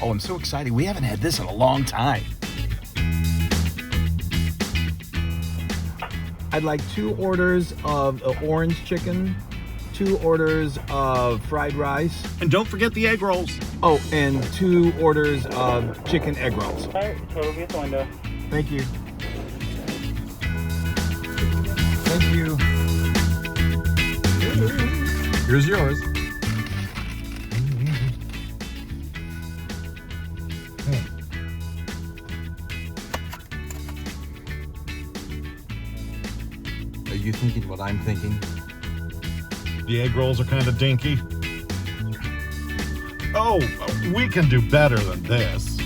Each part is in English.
Oh, I'm so excited. We haven't had this in a long time. I'd like 2 orders of orange chicken, 2 orders of fried rice. And don't forget the egg rolls. Oh, and 2 orders of chicken egg rolls. All right, total be at the window. Thank you. Thank you. Here's yours. Are you thinking what I'm thinking? The egg rolls are kind of dinky. Oh, we can do better than this.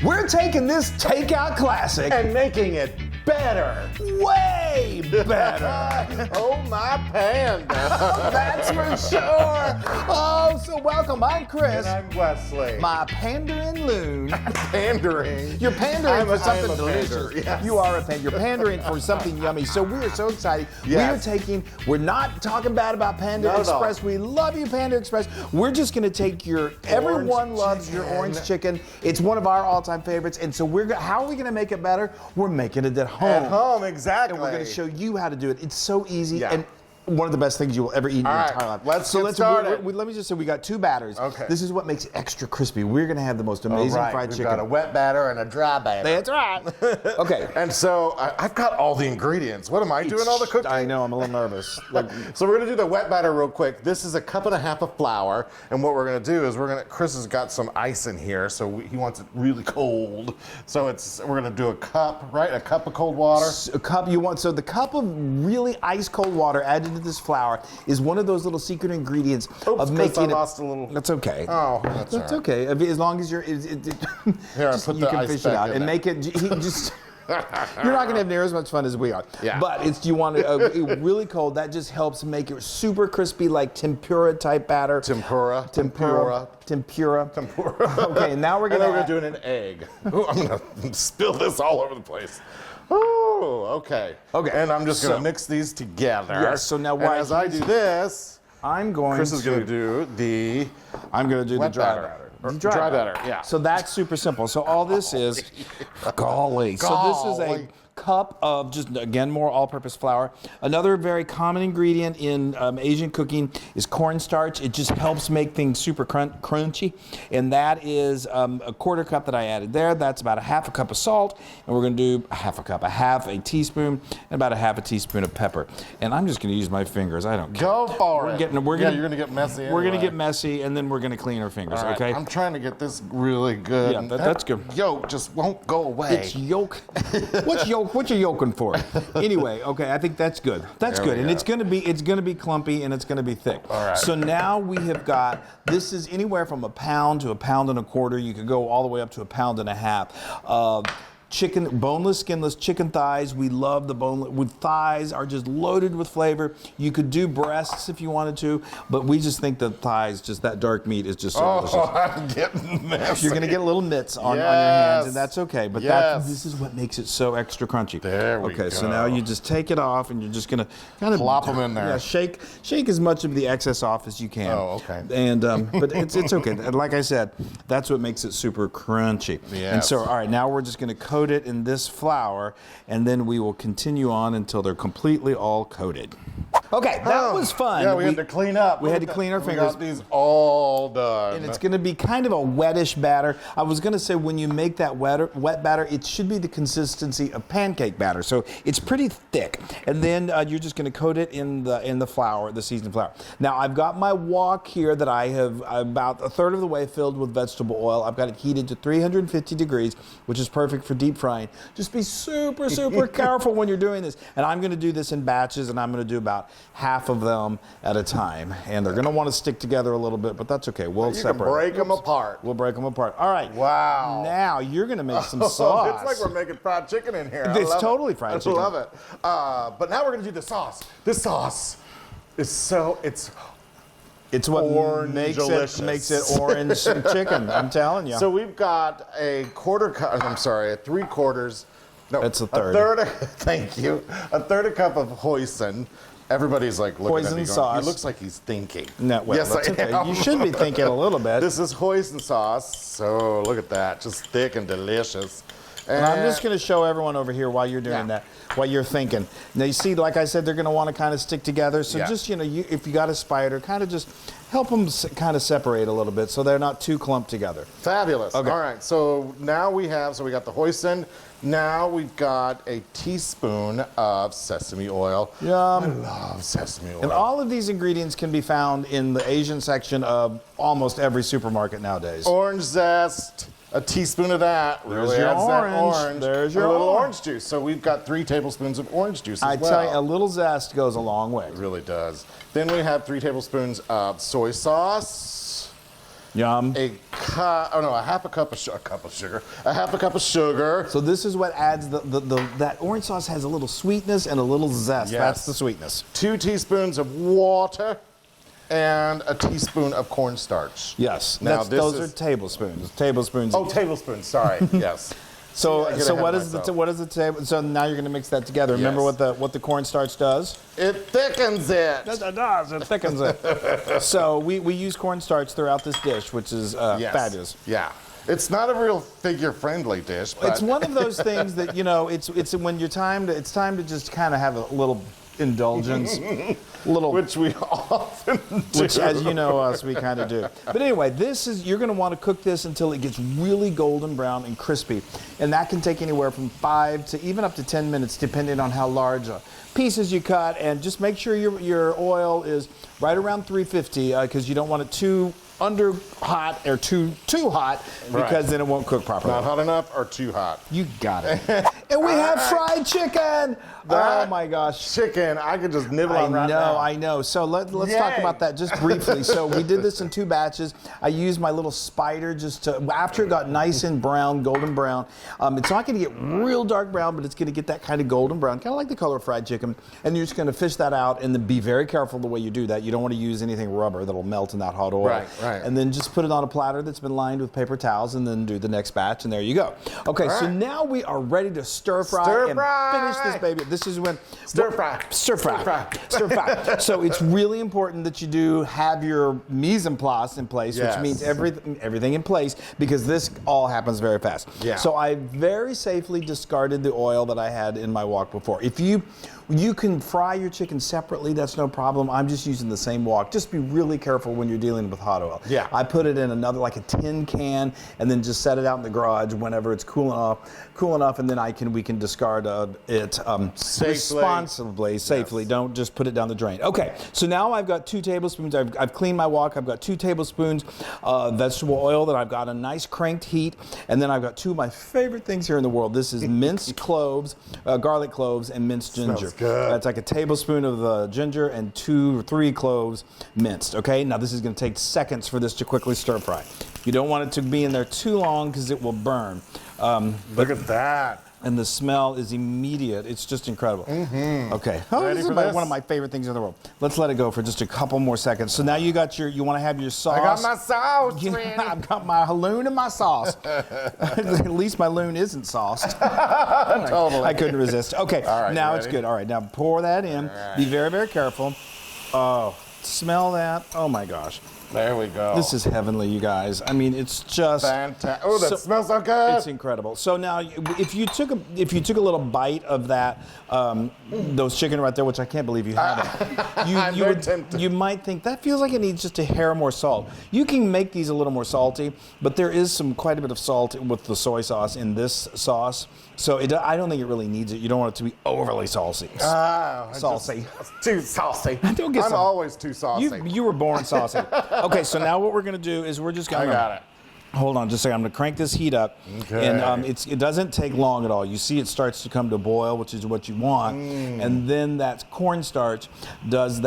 We're taking this takeout classic And making it better. way better. Oh, my Panda. That's for sure. Oh, so welcome. I'm Chris. And I'm Wesley. My pandering loon. Pandering. You're pandering for I something am a delicious. pander, yes. You are a pander. You're pandering for something yummy. So we are so excited. Yes. We're not talking bad about Panda Not at all. Express. We love you, Panda Express. We're just going to take everyone loves your chicken. orange chicken. It's one of our all-time favorites. And so how are we going to make it better? We're making it at home. At home, exactly. And we're going to show you how to do it. It's so easy. Yeah. And one of the best things you will ever eat in your All right, entire life. let's get started. Let me just say we got 2 batters. Okay. This is what makes it extra crispy. We're going to have the most amazing fried We've chicken. got a wet batter and a dry batter. That's right. Okay. And so I've got all the ingredients. What am I doing all the cooking? I know, I'm a little nervous. So we're gonna do the wet batter real quick. This is a 1.5 cups of flour, and what we're gonna do is Chris has got some ice in here, so he wants it really cold. So we're gonna do a cup, right? A cup of cold water. A cup so the cup of really ice cold water added to this flour is one of those little secret ingredients of making it. I lost a little. That's okay. Oh, that's all right. okay. As long as you're, Here, just, put you the can ice fish it back out in and there. make it. You're not gonna have near as much fun as we are. Yeah. But you want it really cold. That just helps make it super crispy, like tempura type batter. Tempura. Tempura. Okay, now we're And then gonna. we're gonna do an egg. Ooh, I'm gonna spill this all over the place. Oh, okay. Okay. And I'm just gonna mix these together. Yes, so now and while as I do this, I'm going Chris is gonna do the I'm going to do wet the dry batter. batter. Or The dry batter, yeah. So that's super simple. So all this is, golly. So this is a Golly. cup of just, again, more all-purpose flour. Another very common ingredient in Asian cooking is cornstarch. It just helps make things super crunchy. And that is a 1/4 cup that I added there. That's about 1/2 cup of salt. And we're going to do 1/2 cup, 1/2 teaspoon, and about 1/2 teaspoon of pepper. And I'm just going to use my fingers. I don't care. Go for it. You're going to get messy. We're going to anyway. get messy, and then we're going to clean our fingers, All right, okay? I'm trying to get this really good. Yeah, that's good. Yolk just won't go away. It's yolk. What's yolk? What you yolking for? Anyway, okay, I think that's good. That's There good, we and go. it's gonna be clumpy and it's gonna be thick. All right. So now we have got, this is anywhere from 1 pound to 1.25 pounds. You could go all the way up to 1.5 pounds. Chicken, boneless, skinless chicken thighs. We love the boneless. With thighs are just loaded with flavor. You could do breasts if you wanted to, but we just think that thighs, just that dark meat, is just so delicious. I'm getting messy. You're going to get little mitts on your Yes. hands, and that's okay. But Yes. this is what makes it so extra crunchy. There we Okay, so go. now you just take it off, and you're just going to kind of Plop 'em in there. Yeah, shake as much of the excess off as you can. Oh, okay. And but it's okay. And like I said, that's what makes it super crunchy. And Yes. so, all right, now we're just going to coat it in this flour, and then we will continue on until they're completely all coated. Okay, that was fun. Yeah, we had to clean up. We had to clean our We fingers. got these all done. And it's going to be kind of a wettish batter. I was going to say when you make that wet batter, it should be the consistency of pancake batter. So it's pretty thick. And then you're just going to coat it in the flour, the seasoned flour. Now I've got my wok here that I have about 1/3 of the way filled with vegetable oil. I've got it heated to 350 degrees, which is perfect for deep frying. Just be super, super careful when you're doing this. And I'm going to do this in batches, and I'm going to do about half of them at a time. And they're going to want to stick together a little bit, but that's okay. We'll separate. You can break them apart. We'll break them apart. All right. Wow. Now you're going to make some sauce. It's like we're making fried chicken in here. It's totally fried chicken. I love it. But now we're going to do the sauce. This sauce is It's what orange makes delicious. it orange chicken. I'm telling you. So we've got a 1/4 cup, I'm sorry, 3/4. No, That's a third. Thank you. A 1/3 cup of hoisin. Everybody's like looking at me Hoisin going, sauce. he looks like he's thinking. No, well, yes, that's I okay. am. You should be thinking a little bit. This is hoisin sauce. So look at that, just thick and delicious. And I'm just going to show everyone over here while you're doing Yeah. that, while you're thinking. Now, you see, like I said, they're going to want to kind of stick together. So Yeah. just, if you got a spider, kind of just help them kind of separate a little bit so they're not too clumped together. Fabulous. Okay. All right, so now we got the hoisin. Now we've got a teaspoon of sesame oil. Yum. I love sesame oil. And all of these ingredients can be found in the Asian section of almost every supermarket nowadays. Orange zest, a teaspoon of that. Really your adds that orange. orange. There's your a little orange. orange juice. So we've got 3 tablespoons of orange juice as I well. tell you, a little zest goes a long way. It really does. Then we have 3 tablespoons of soy sauce. Yum. A half a cup of sugar. A half a cup of sugar. So this is what adds that orange sauce has a little sweetness and a little zest. Yes. That's the sweetness. 2 teaspoons of water. And a teaspoon of cornstarch. Yes. Now Those are tablespoons. Tablespoons. Oh, tablespoons. Sorry. Yes. So I get so ahead what of is myself. what is the table? So now you're going to mix that together. Remember Yes. what the cornstarch does? It thickens it. It does. It thickens it. So we use cornstarch throughout this dish, which is Yes. fabulous. Yeah. It's not a real figure-friendly dish, but It's one of those things that it's when it's time to just kind of have a little indulgence, which we often do. which, as you know us, we kind of do. But anyway, you're going to want to cook this until it gets really golden brown and crispy, and that can take anywhere from 5 to even up to 10 minutes, depending on how large pieces you cut. And just make sure your oil is right around 350, because you don't want it too under hot or too hot, because Right. then it won't cook properly. Not hot enough or too hot. You got it. And we have fried chicken. Oh That my gosh. Chicken, I could just nibble on right now. I know. So let's talk Yay. about that just briefly. So we did this in 2 batches. I used my little spider after it got nice and brown, golden brown. It's not going to get real dark brown, but it's going to get that kind of golden brown, kind of like the color of fried chicken. And you're just going to fish that out, and then be very careful the way you do that. You don't want to use anything rubber that'll melt in that hot oil. Right. And then just put it on a platter that's been lined with paper towels, and then do the next batch, and there you go. Okay, so right. now we are ready to stir fry Stir and fry. finish this baby. This is when Stir fry. Stir fry. Stir fry. Stir fry. So it's really important that you do have your mise en place in place, Yes. which means everything in place, because this all happens very fast. Yeah. So I very safely discarded the oil that I had in my wok before. If you can fry your chicken separately, that's no problem. I'm just using the same wok. Just be really careful when you're dealing with hot oil. Yeah. I put it in another, like a tin can, and then just set it out in the garage whenever it's cool enough, and then we can discard it responsibly, safely. Yes. Don't just put it down the drain. Okay, so now I've got 2 tablespoons. I've cleaned my wok. I've got 2 tablespoons vegetable oil that I've got a nice cranked heat, and then I've got 2 of my favorite things here in the world. This is minced cloves, garlic cloves, and minced ginger. Smells good. That's like a tablespoon of the ginger and 2 or 3 cloves minced. Okay, now this is going to take seconds for this to quickly stir fry. You don't want it to be in there too long because it will burn. Look at that. And the smell is immediate. It's just incredible. Mm-hmm. Okay. Ready This for is this? one of my favorite things in the world. Let's let it go for just a couple more seconds. So now you want to have your sauce. I got my sauce, Yeah, Randy. I've got my Loon and my sauce. At least my Loon isn't sauced. Totally. I couldn't resist. Okay, All right, now you it's ready? good. All right, now pour that in. right. Be very, very careful. Oh, smell that. Oh my gosh. There we go. This is heavenly, you guys. I mean, it's just fantastic. Oh, that smells so good. It's incredible. So now, if you took a little bite of that, those chicken right there, which I can't believe you haven't, I'm very tempted. you might think that feels like it needs just a hair more salt. You can make these a little more salty, but there is quite a bit of salt with the soy sauce in this sauce. So I don't think it really needs it. You don't want it to be overly saucy. Saucy. Too saucy. Don't get I'm some- always too saucy. You were born saucy. Okay, so now what we're going to do is we're just going to... I got it. Hold on just a second. I'm going to crank this heat up. Okay. And it doesn't take long at all. You see it starts to come to a boil, which is what you want. And then that cornstarch does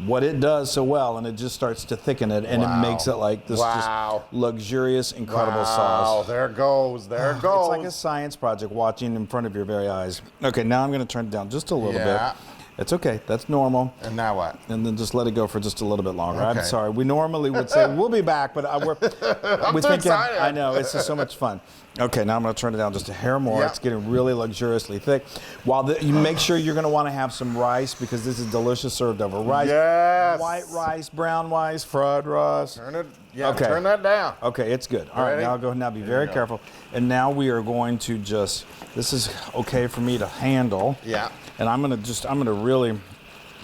what it does so well, and it just starts to thicken it, and Wow. it makes it like this Wow. just luxurious, incredible Wow, sauce. there it goes. There it goes. It's like a science project watching in front of your very eyes. Okay, now I'm going to turn it down just a little Yeah. bit. It's okay. That's normal. And now what? And then just let it go for just a little bit longer. Okay. I'm sorry. We normally would say we'll be back, but I'm too excited. I know, it's just so much fun. Okay, now I'm going to turn it down just a hair more. Yep. It's getting really luxuriously thick. You make sure you're going to want to have some rice because this is delicious served over rice. Yes. White rice, brown rice, fried rice. Turn that down. Okay, it's good. All right, Ready? now go. Now be very careful. And now we are going to just. This is okay for me to handle. Yeah. And I'm gonna really.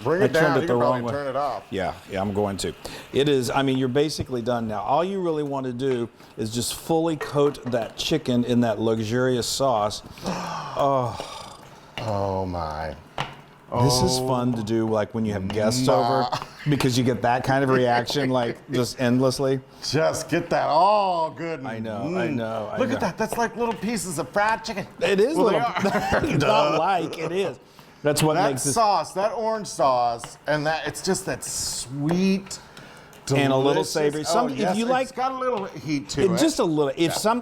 Bring I it down. turned it You the can wrong probably way. turn it off. Yeah, I'm going to. It is, I mean, you're basically done now. All you really want to do is just fully coat that chicken in that luxurious sauce. Oh my. This is fun to do like when you have guests over because you get that kind of reaction like just endlessly. Just get that all good. I know, I know. Look at that. That's like little pieces of fried chicken. It is Well, little. they are. Not like, it is. That's what That makes this. sauce, that orange sauce, and that it's just that sweet, And a little delicious- savory. Yes, If you like, it's got a little heat to it. just a little.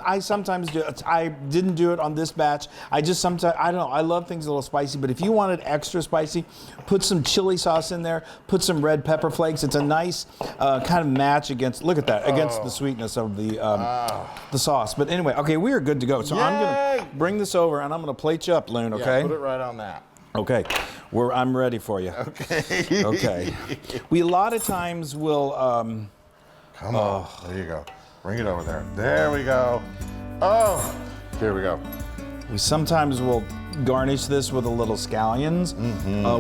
I sometimes do. I didn't do it on this batch. I just sometimes. I don't know. I love things a little spicy, but if you want it extra spicy, put some chili sauce in there. Put some red pepper flakes. It's a nice kind of match against. Look at that against the sweetness of the sauce. But anyway, okay, we are good to go. So I'm Yay! gonna bring this over and I'm gonna plate you up, Loon. Okay. Yeah, put it right on that. Okay, I'm ready for you. Okay. Okay. We a lot of times will. Come on. There you go. Bring it over there. There we go. Oh, here we go. We sometimes will garnish this with a little scallions,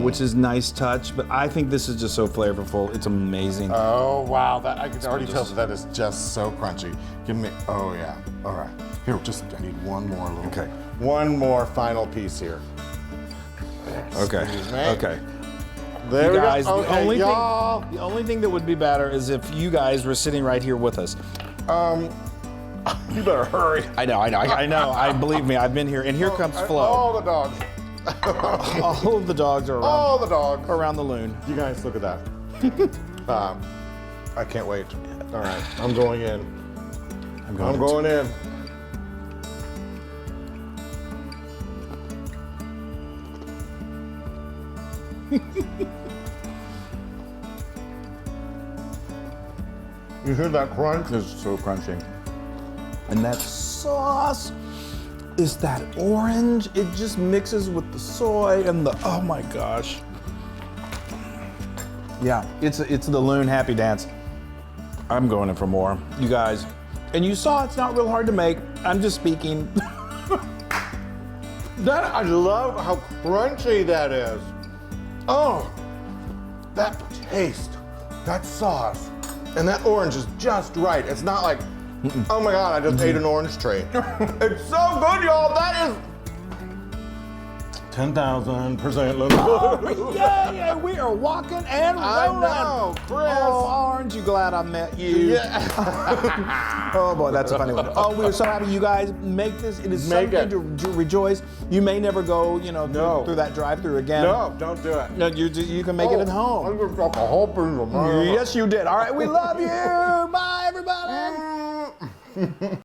which is nice touch. But I think this is just so flavorful. It's amazing. Oh wow, that I can already tell that is just so crunchy. Give me. Oh yeah. All right. Here, I need one more little. Okay. One more final piece here. Okay. Excuse me. Okay. There You guys, we go. Okay, y'all. the only thing that would be better is if you guys were sitting right here with us. You better hurry. I know. I believe me. I've been here, and here comes Flo. All the dogs. All of the dogs are around, All the dogs. around the Loon. You guys, look at that. I can't wait. All right, I'm going in. I'm going in. You hear that crunch? It's so crunchy. And that sauce is that orange. It just mixes with the soy and the, oh my gosh. Yeah, it's the Loon happy dance. I'm going in for more. You guys, and you saw it's not real hard to make. I'm just speaking. I love how crunchy that is. Oh, that taste, that sauce, and that orange is just right. It's not like, oh my God, I just ate an orange tree. It's so good, y'all. That is 10,000%. Oh, yeah, we are walking and rolling. I know, Chris. Oh, aren't you glad I met you? Yeah. Oh boy, that's a funny one. Oh, we are so happy you guys make this. It is Make something to rejoice. You may never go, through that drive-through again. No, don't do it. No, you can make it at I home. just got the whole piece of mine. Yes, you did. All right, we love you. Bye, everybody.